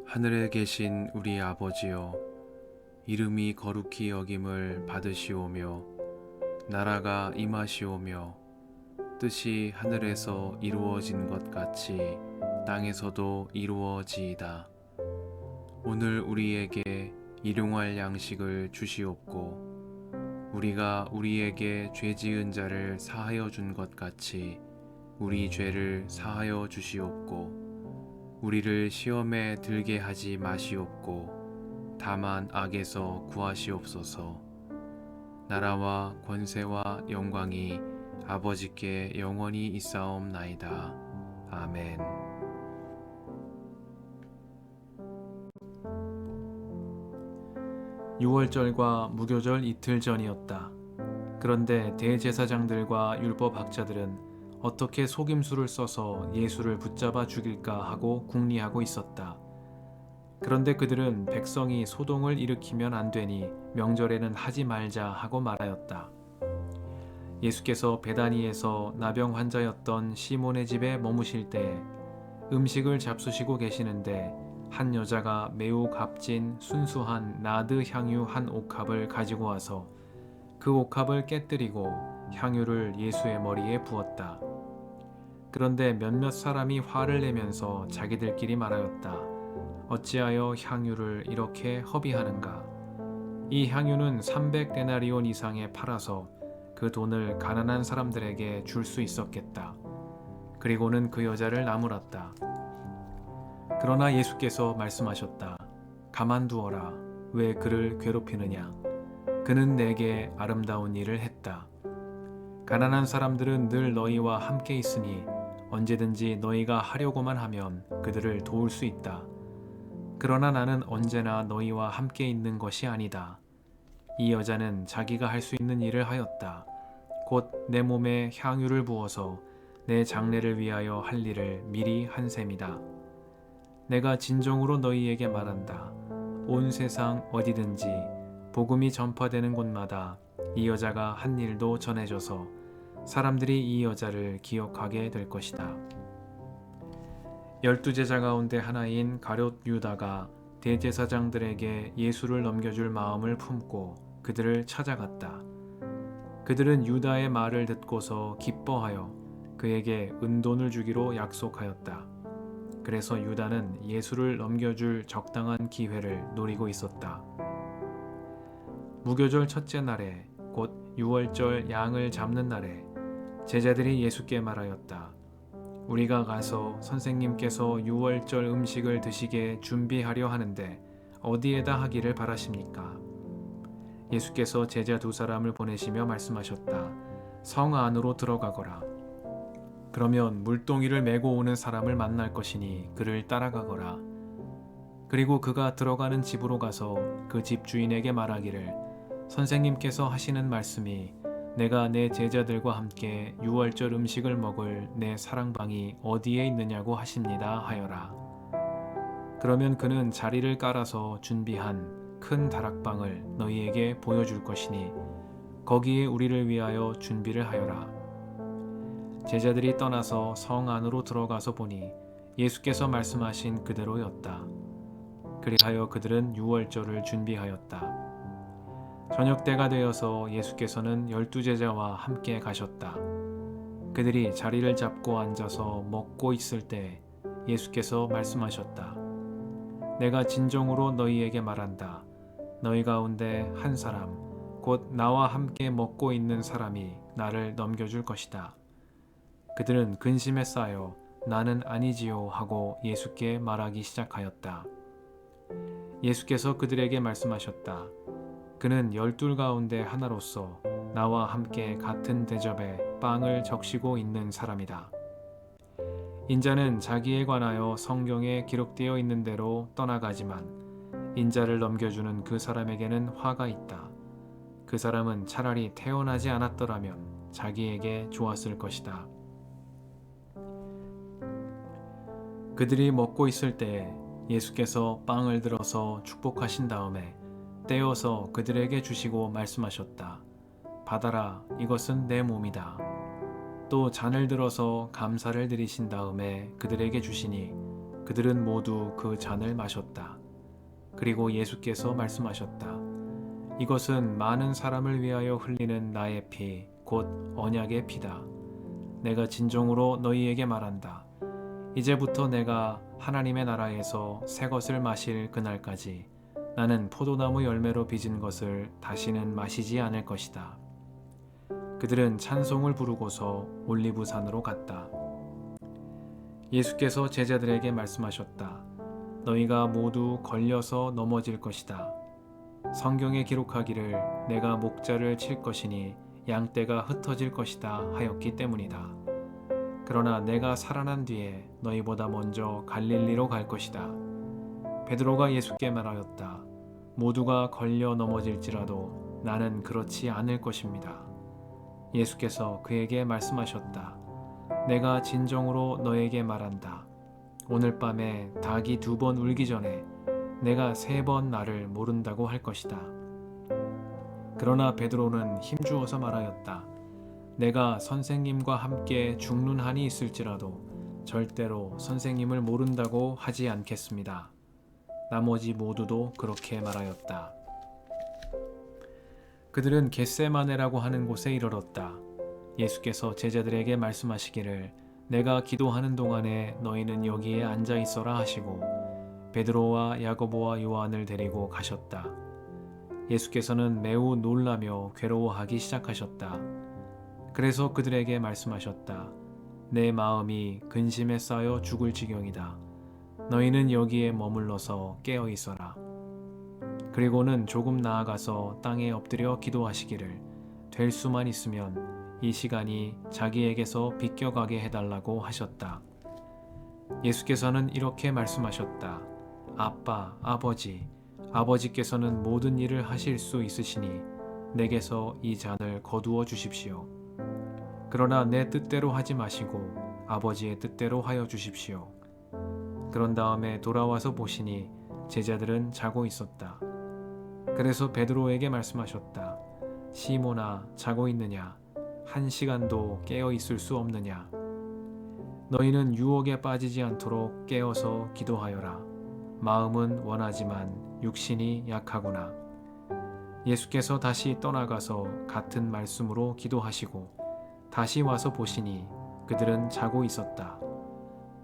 하늘에 계신 우리 아버지여, 이름이 거룩히 여김을 받으시오며 나라가 임하시오며 뜻이 하늘에서 이루어진 것 같이 땅에서도 이루어지이다. 오늘 우리에게 일용할 양식을 주시옵고 우리가 우리에게 죄 지은 자를 사하여 준 것 같이 우리 죄를 사하여 주시옵고 우리를 시험에 들게 하지 마시옵고 다만 악에서 구하시옵소서. 나라와 권세와 영광이 아버지께 영원히 있사옵나이다. 아멘. 유월절과 무교절 이틀 전이었다. 그런데 대제사장들과 율법학자들은 어떻게 속임수를 써서 예수를 붙잡아 죽일까 하고 궁리하고 있었다. 그런데 그들은 백성이 소동을 일으키면 안 되니 명절에는 하지 말자 하고 말하였다. 예수께서 베다니에서 나병 환자였던 시몬의 집에 머무실 때 음식을 잡수시고 계시는데 한 여자가 매우 값진 순수한 나드 향유 한 옥합을 가지고 와서 그 옥합을 깨뜨리고 향유를 예수의 머리에 부었다. 그런데 몇몇 사람이 화를 내면서 자기들끼리 말하였다. 어찌하여 향유를 이렇게 허비하는가? 이 향유는 300데나리온 이상에 팔아서 그 돈을 가난한 사람들에게 줄 수 있었겠다. 그리고는 그 여자를 나무랐다. 그러나 예수께서 말씀하셨다. 가만두어라. 왜 그를 괴롭히느냐? 그는 내게 아름다운 일을 했다. 가난한 사람들은 늘 너희와 함께 있으니 언제든지 너희가 하려고만 하면 그들을 도울 수 있다. 그러나 나는 언제나 너희와 함께 있는 것이 아니다. 이 여자는 자기가 할 수 있는 일을 하였다. 곧 내 몸에 향유를 부어서 내 장례를 위하여 할 일을 미리 한 셈이다. 내가 진정으로 너희에게 말한다. 온 세상 어디든지 복음이 전파되는 곳마다 이 여자가 한 일도 전해져서 사람들이 이 여자를 기억하게 될 것이다. 12제자 가운데 하나인 가룟 유다가 대제사장들에게 예수를 넘겨줄 마음을 품고 그들을 찾아갔다. 그들은 유다의 말을 듣고서 기뻐하여 그에게 은돈을 주기로 약속하였다. 그래서 유다는 예수를 넘겨줄 적당한 기회를 노리고 있었다. 무교절 첫째 날에 곧 유월절 양을 잡는 날에 제자들이 예수께 말하였다. 우리가 가서 선생님께서 유월절 음식을 드시게 준비하려 하는데 어디에다 하기를 바라십니까? 예수께서 제자 2사람을 보내시며 말씀하셨다. 성 안으로 들어가거라. 그러면 물동이를 메고 오는 사람을 만날 것이니 그를 따라가거라. 그리고 그가 들어가는 집으로 가서 그 집 주인에게 말하기를 선생님께서 하시는 말씀이 내가 내 제자들과 함께 유월절 음식을 먹을 내 사랑방이 어디에 있느냐고 하십니다 하여라. 그러면 그는 자리를 깔아서 준비한 큰 다락방을 너희에게 보여줄 것이니 거기에 우리를 위하여 준비를 하여라. 제자들이 떠나서 성 안으로 들어가서 보니 예수께서 말씀하신 그대로였다. 그리하여 그들은 유월절을 준비하였다. 저녁 때가 되어서 예수께서는 12제자와 함께 가셨다. 그들이 자리를 잡고 앉아서 먹고 있을 때 예수께서 말씀하셨다. 내가 진정으로 너희에게 말한다. 너희 가운데 한 사람, 곧 나와 함께 먹고 있는 사람이 나를 넘겨줄 것이다. 그들은 근심에 쌓여 나는 아니지요 하고 예수께 말하기 시작하였다. 예수께서 그들에게 말씀하셨다. 그는 12 가운데 하나로서 나와 함께 같은 대접에 빵을 적시고 있는 사람이다. 인자는 자기에 관하여 성경에 기록되어 있는 대로 떠나가지만 인자를 넘겨주는 그 사람에게는 화가 있다. 그 사람은 차라리 태어나지 않았더라면 자기에게 좋았을 것이다. 그들이 먹고 있을 때에 예수께서 빵을 들어서 축복하신 다음에 떼어서 그들에게 주시고 말씀하셨다. 받아라, 이것은 내 몸이다. 또 잔을 들어서 감사를 드리신 다음에 그들에게 주시니 그들은 모두 그 잔을 마셨다. 그리고 예수께서 말씀하셨다. 이것은 많은 사람을 위하여 흘리는 나의 피, 곧 언약의 피다. 내가 진정으로 너희에게 말한다. 이제부터 내가 하나님의 나라에서 새 것을 마실 그날까지 나는 포도나무 열매로 빚은 것을 다시는 마시지 않을 것이다. 그들은 찬송을 부르고서 올리브산으로 갔다. 예수께서 제자들에게 말씀하셨다. 너희가 모두 걸려서 넘어질 것이다. 성경에 기록하기를 내가 목자를 칠 것이니 양떼가 흩어질 것이다 하였기 때문이다. 그러나 내가 살아난 뒤에 너희보다 먼저 갈릴리로 갈 것이다. 베드로가 예수께 말하였다. 모두가 걸려 넘어질지라도 나는 그렇지 않을 것입니다. 예수께서 그에게 말씀하셨다. 내가 진정으로 너에게 말한다. 오늘 밤에 닭이 2번 울기 전에 내가 3번 나를 모른다고 할 것이다. 그러나 베드로는 힘주어서 말하였다. 내가 선생님과 함께 죽는 한이 있을지라도 절대로 선생님을 모른다고 하지 않겠습니다. 나머지 모두도 그렇게 말하였다. 그들은 겟세마네라고 하는 곳에 이르렀다. 예수께서 제자들에게 말씀하시기를 내가 기도하는 동안에 너희는 여기에 앉아 있어라 하시고 베드로와 야고보와 요한을 데리고 가셨다. 예수께서는 매우 놀라며 괴로워하기 시작하셨다. 그래서 그들에게 말씀하셨다. 내 마음이 근심에 쌓여 죽을 지경이다. 너희는 여기에 머물러서 깨어 있어라. 그리고는 조금 나아가서 땅에 엎드려 기도하시기를 될 수만 있으면 이 시간이 자기에게서 비껴가게 해달라고 하셨다. 예수께서는 이렇게 말씀하셨다. 아빠, 아버지께서는 모든 일을 하실 수 있으시니 내게서 이 잔을 거두어 주십시오. 그러나 내 뜻대로 하지 마시고 아버지의 뜻대로 하여 주십시오. 그런 다음에 돌아와서 보시니 제자들은 자고 있었다. 그래서 베드로에게 말씀하셨다. 시몬아, 자고 있느냐? 1시간도 깨어 있을 수 없느냐? 너희는 유혹에 빠지지 않도록 깨어서 기도하여라. 마음은 원하지만 육신이 약하구나. 예수께서 다시 떠나가서 같은 말씀으로 기도하시고 다시 와서 보시니 그들은 자고 있었다.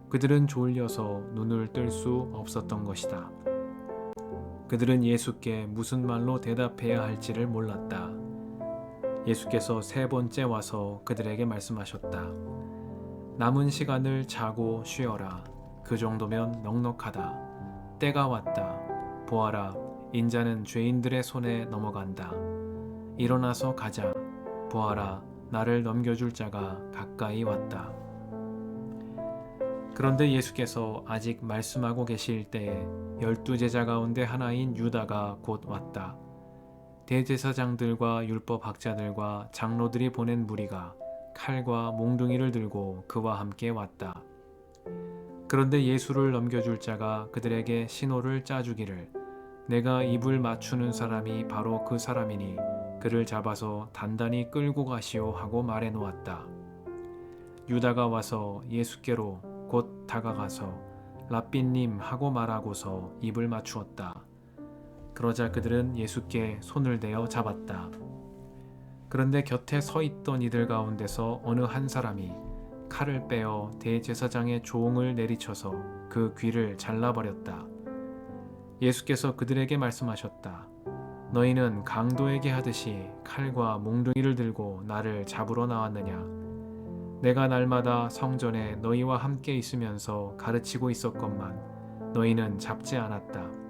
그들은 졸려서 눈을 뜰 수 없었던 것이다. 그들은 예수께 무슨 말로 대답해야 할지를 몰랐다. 예수께서 3번째 와서 그들에게 말씀하셨다. 남은 시간을 자고 쉬어라. 그 정도면 넉넉하다. 때가 왔다. 보아라, 인자는 죄인들의 손에 넘어간다. 일어나서 가자. 보아라, 나를 넘겨줄 자가 가까이 왔다. 그런데 예수께서 아직 말씀하고 계실 때에 12제자 가운데 하나인 유다가 곧 왔다. 대제사장들과 율법학자들과 장로들이 보낸 무리가 칼과 몽둥이를 들고 그와 함께 왔다. 그런데 예수를 넘겨줄 자가 그들에게 신호를 짜주기를 내가 입을 맞추는 사람이 바로 그 사람이니 그를 잡아서 단단히 끌고 가시오 하고 말해 놓았다. 유다가 와서 예수께로 곧 다가가서 랍비님 하고 말하고서 입을 맞추었다. 그러자 그들은 예수께 손을 대어 잡았다. 그런데 곁에 서 있던 이들 가운데서 어느 한 사람이 칼을 빼어 대제사장의 종을 내리쳐서 그 귀를 잘라버렸다. 예수께서 그들에게 말씀하셨다. 너희는 강도에게 하듯이 칼과 몽둥이를 들고 나를 잡으러 나왔느냐? 내가 날마다 성전에 너희와 함께 있으면서 가르치고 있었건만 너희는 잡지 않았다.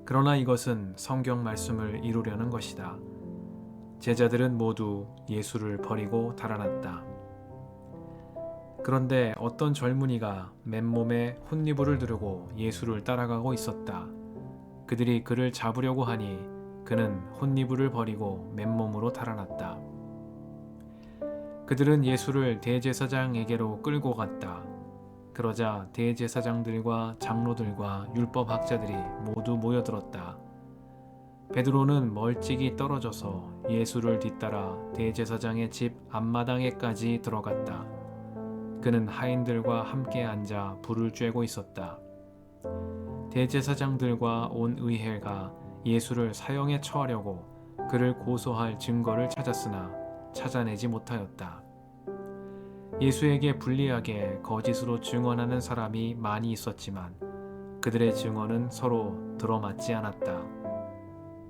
그러나 이것은 성경 말씀을 이루려는 것이다. 제자들은 모두 예수를 버리고 달아났다. 그런데 어떤 젊은이가 맨몸에 혼니부를 두르고 예수를 따라가고 있었다. 그들이 그를 잡으려고 하니 그는 혼니부를 버리고 맨몸으로 달아났다. 그들은 예수를 대제사장에게로 끌고 갔다. 그러자 대제사장들과 장로들과 율법학자들이 모두 모여들었다. 베드로는 멀찍이 떨어져서 예수를 뒤따라 대제사장의 집 앞마당에까지 들어갔다. 그는 하인들과 함께 앉아 불을 쬐고 있었다. 대제사장들과 온 의회가 예수를 사형에 처하려고 그를 고소할 증거를 찾았으나 찾아내지 못하였다. 예수에게 불리하게 거짓으로 증언하는 사람이 많이 있었지만 그들의 증언은 서로 들어맞지 않았다.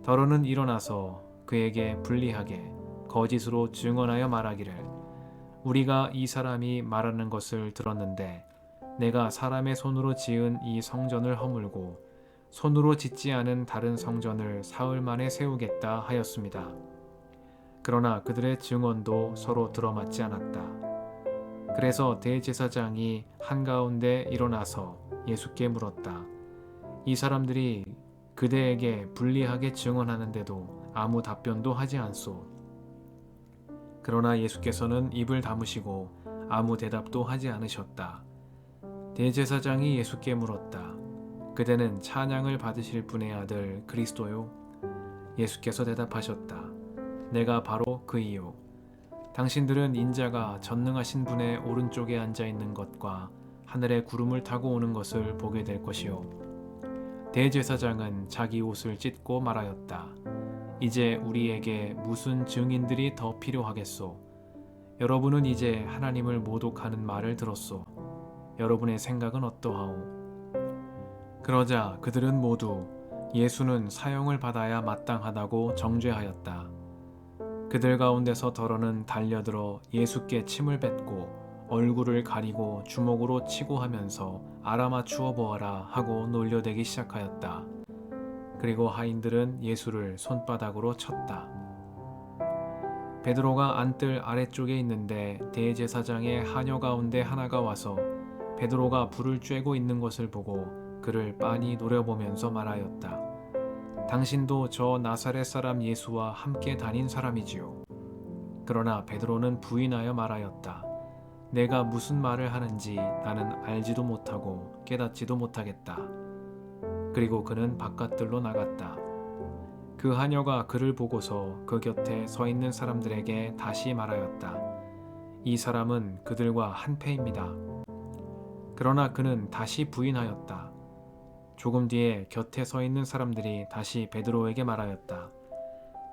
더러는 일어나서 그에게 불리하게 거짓으로 증언하여 말하기를, 우리가 이 사람이 말하는 것을 들었는데 내가 사람의 손으로 지은 이 성전을 허물고 손으로 짓지 않은 다른 성전을 사흘 만에 세우겠다 하였습니다. 그러나 그들의 증언도 서로 들어맞지 않았다. 그래서 대제사장이 한가운데 일어나서 예수께 물었다. 이 사람들이 그대에게 불리하게 증언하는데도 아무 답변도 하지 않소. 그러나 예수께서는 입을 다무시고 아무 대답도 하지 않으셨다. 대제사장이 예수께 물었다. 그대는 찬양을 받으실 분의 아들 그리스도요? 예수께서 대답하셨다. 내가 바로 그이요. 당신들은 인자가 전능하신 분의 오른쪽에 앉아 있는 것과 하늘의 구름을 타고 오는 것을 보게 될 것이요. 대제사장은 자기 옷을 찢고 말하였다. 이제 우리에게 무슨 증인들이 더 필요하겠소? 여러분은 이제 하나님을 모독하는 말을 들었소. 여러분의 생각은 어떠하오? 그러자 그들은 모두 예수는 사형을 받아야 마땅하다고 정죄하였다. 그들 가운데서 더러는 달려들어 예수께 침을 뱉고 얼굴을 가리고 주먹으로 치고 하면서 알아맞추어 보아라 하고 놀려대기 시작하였다. 그리고 하인들은 예수를 손바닥으로 쳤다. 베드로가 안뜰 아래쪽에 있는데 대제사장의 하녀 가운데 하나가 와서 베드로가 불을 쬐고 있는 것을 보고 그를 빤히 노려보면서 말하였다. 당신도 저 나사렛 사람 예수와 함께 다닌 사람이지요. 그러나 베드로는 부인하여 말하였다. 내가 무슨 말을 하는지 나는 알지도 못하고 깨닫지도 못하겠다. 그리고 그는 바깥들로 나갔다. 그 하녀가 그를 보고서 그 곁에 서 있는 사람들에게 다시 말하였다. 이 사람은 그들과 한패입니다. 그러나 그는 다시 부인하였다. 조금 뒤에 곁에 서 있는 사람들이 다시 베드로에게 말하였다.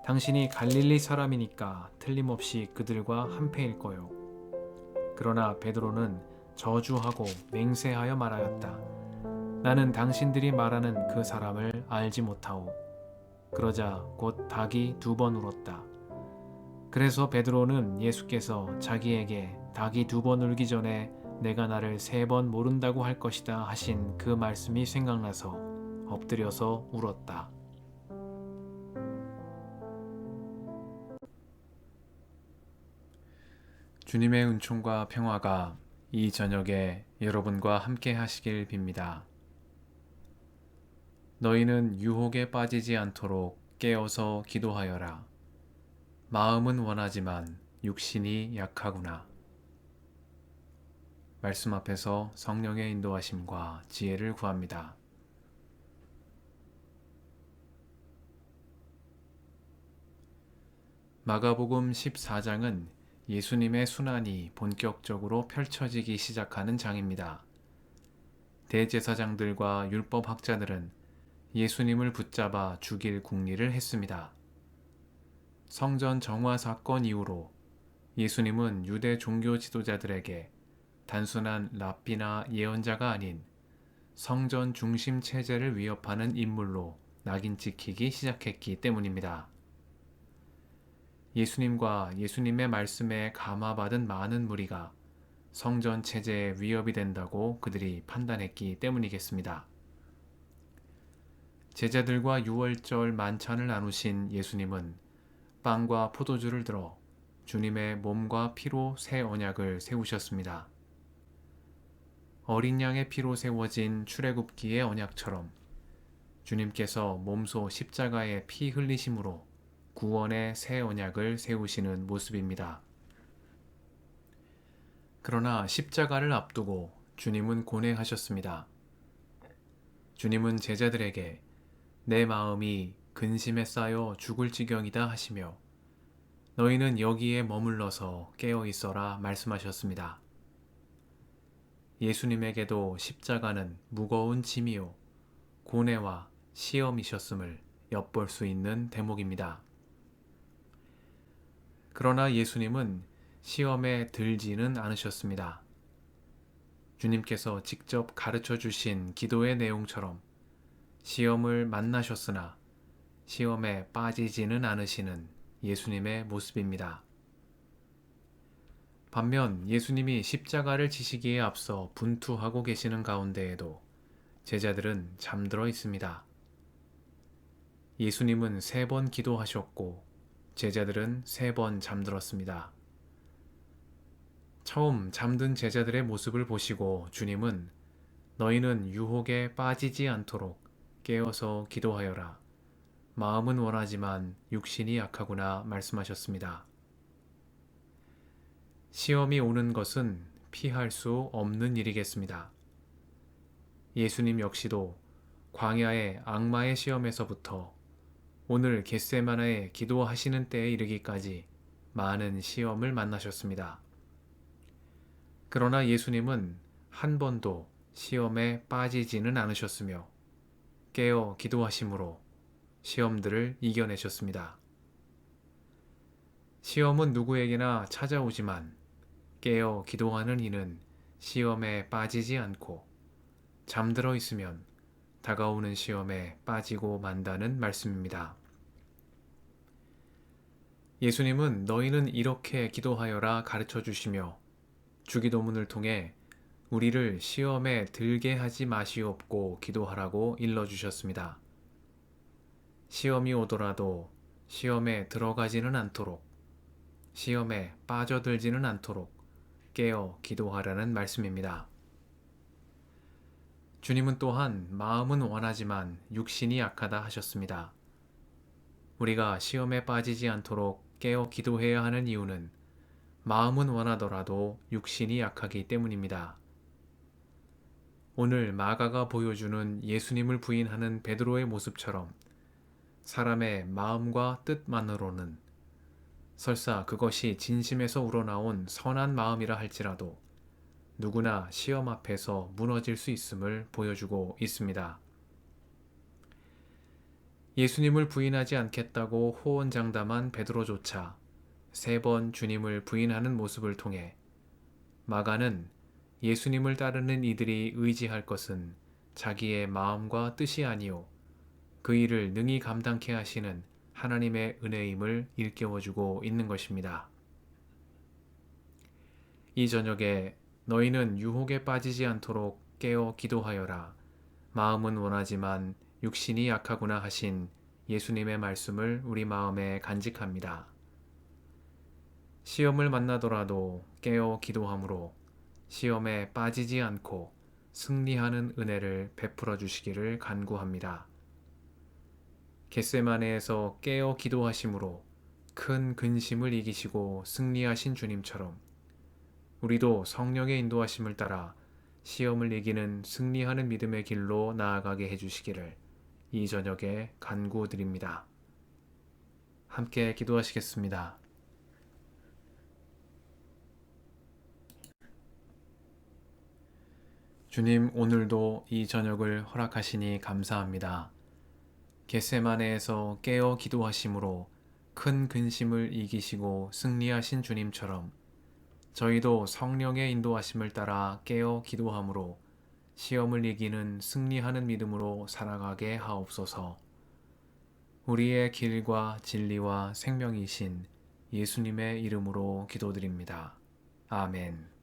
당신이 갈릴리 사람이니까 틀림없이 그들과 한패일 거요. 그러나 베드로는 저주하고 맹세하여 말하였다. 나는 당신들이 말하는 그 사람을 알지 못하오. 그러자 곧 닭이 2번 울었다. 그래서 베드로는 예수께서 자기에게 닭이 2번 울기 전에 내가 나를 3번 모른다고 할 것이다 하신 그 말씀이 생각나서 엎드려서 울었다. 주님의 은총과 평화가 이 저녁에 여러분과 함께 하시길 빕니다. 너희는 유혹에 빠지지 않도록 깨어서 기도하여라. 마음은 원하지만 육신이 약하구나. 말씀 앞에서 성령의 인도하심과 지혜를 구합니다. 마가복음 14장은 예수님의 순환이 본격적으로 펼쳐지기 시작하는 장입니다. 대제사장들과 율법학자들은 예수님을 붙잡아 죽일 궁리를 했습니다. 성전 정화 사건 이후로 예수님은 유대 종교 지도자들에게 단순한 랍비나 예언자가 아닌 성전 중심 체제를 위협하는 인물로 낙인 찍히기 시작했기 때문입니다. 예수님과 예수님의 말씀에 감화받은 많은 무리가 성전 체제에 위협이 된다고 그들이 판단했기 때문이겠습니다. 제자들과 유월절 만찬을 나누신 예수님은 빵과 포도주를 들어 주님의 몸과 피로 새 언약을 세우셨습니다. 어린 양의 피로 세워진 출애굽기의 언약처럼 주님께서 몸소 십자가에 피 흘리심으로 구원의 새 언약을 세우시는 모습입니다. 그러나 십자가를 앞두고 주님은 고뇌하셨습니다. 주님은 제자들에게 내 마음이 근심에 쌓여 죽을 지경이다 하시며 너희는 여기에 머물러서 깨어 있어라 말씀하셨습니다. 예수님에게도 십자가는 무거운 짐이요 고뇌와 시험이셨음을 엿볼 수 있는 대목입니다. 그러나 예수님은 시험에 들지는 않으셨습니다. 주님께서 직접 가르쳐 주신 기도의 내용처럼 시험을 만나셨으나 시험에 빠지지는 않으시는 예수님의 모습입니다. 반면 예수님이 십자가를 지시기에 앞서 분투하고 계시는 가운데에도 제자들은 잠들어 있습니다. 예수님은 3번 기도하셨고 제자들은 3번 잠들었습니다. 처음 잠든 제자들의 모습을 보시고 주님은 너희는 유혹에 빠지지 않도록 깨어서 기도하여라. 마음은 원하지만 육신이 약하구나 말씀하셨습니다. 시험이 오는 것은 피할 수 없는 일이겠습니다. 예수님 역시도 광야의 악마의 시험에서부터 오늘 겟세마네에 기도하시는 때에 이르기까지 많은 시험을 만나셨습니다. 그러나 예수님은 한 번도 시험에 빠지지는 않으셨으며 깨어 기도하심으로 시험들을 이겨내셨습니다. 시험은 누구에게나 찾아오지만 깨어 기도하는 이는 시험에 빠지지 않고 잠들어 있으면 다가오는 시험에 빠지고 만다는 말씀입니다. 예수님은 너희는 이렇게 기도하여라 가르쳐 주시며 주기도문을 통해 우리를 시험에 들게 하지 마시옵고 기도하라고 일러주셨습니다. 시험이 오더라도 시험에 들어가지는 않도록, 시험에 빠져들지는 않도록 깨어 기도하라는 말씀입니다. 주님은 또한 마음은 원하지만 육신이 약하다 하셨습니다. 우리가 시험에 빠지지 않도록 깨어 기도해야 하는 이유는 마음은 원하더라도 육신이 약하기 때문입니다. 오늘 마가가 보여주는 예수님을 부인하는 베드로의 모습처럼 사람의 마음과 뜻만으로는 설사 그것이 진심에서 우러나온 선한 마음이라 할지라도 누구나 시험 앞에서 무너질 수 있음을 보여주고 있습니다. 예수님을 부인하지 않겠다고 호언장담한 베드로조차 3번 주님을 부인하는 모습을 통해 마가는 예수님을 따르는 이들이 의지할 것은 자기의 마음과 뜻이 아니요 그 일을 능히 감당케 하시는 하나님의 은혜임을 일깨워주고 있는 것입니다. 이 저녁에 너희는 유혹에 빠지지 않도록 깨어 기도하여라. 마음은 원하지만 육신이 약하구나 하신 예수님의 말씀을 우리 마음에 간직합니다. 시험을 만나더라도 깨어 기도함으로 시험에 빠지지 않고 승리하는 은혜를 베풀어 주시기를 간구합니다. 겟세마네에서 깨어 기도하심으로 큰 근심을 이기시고 승리하신 주님처럼 우리도 성령의 인도하심을 따라 시험을 이기는 승리하는 믿음의 길로 나아가게 해주시기를 이 저녁에 간구드립니다. 함께 기도하시겠습니다. 주님, 오늘도 이 저녁을 허락하시니 감사합니다. 겟세마네에서 깨어 기도하심으로 큰 근심을 이기시고 승리하신 주님처럼 저희도 성령의 인도하심을 따라 깨어 기도함으로 시험을 이기는 승리하는 믿음으로 살아가게 하옵소서. 우리의 길과 진리와 생명이신 예수님의 이름으로 기도드립니다. 아멘.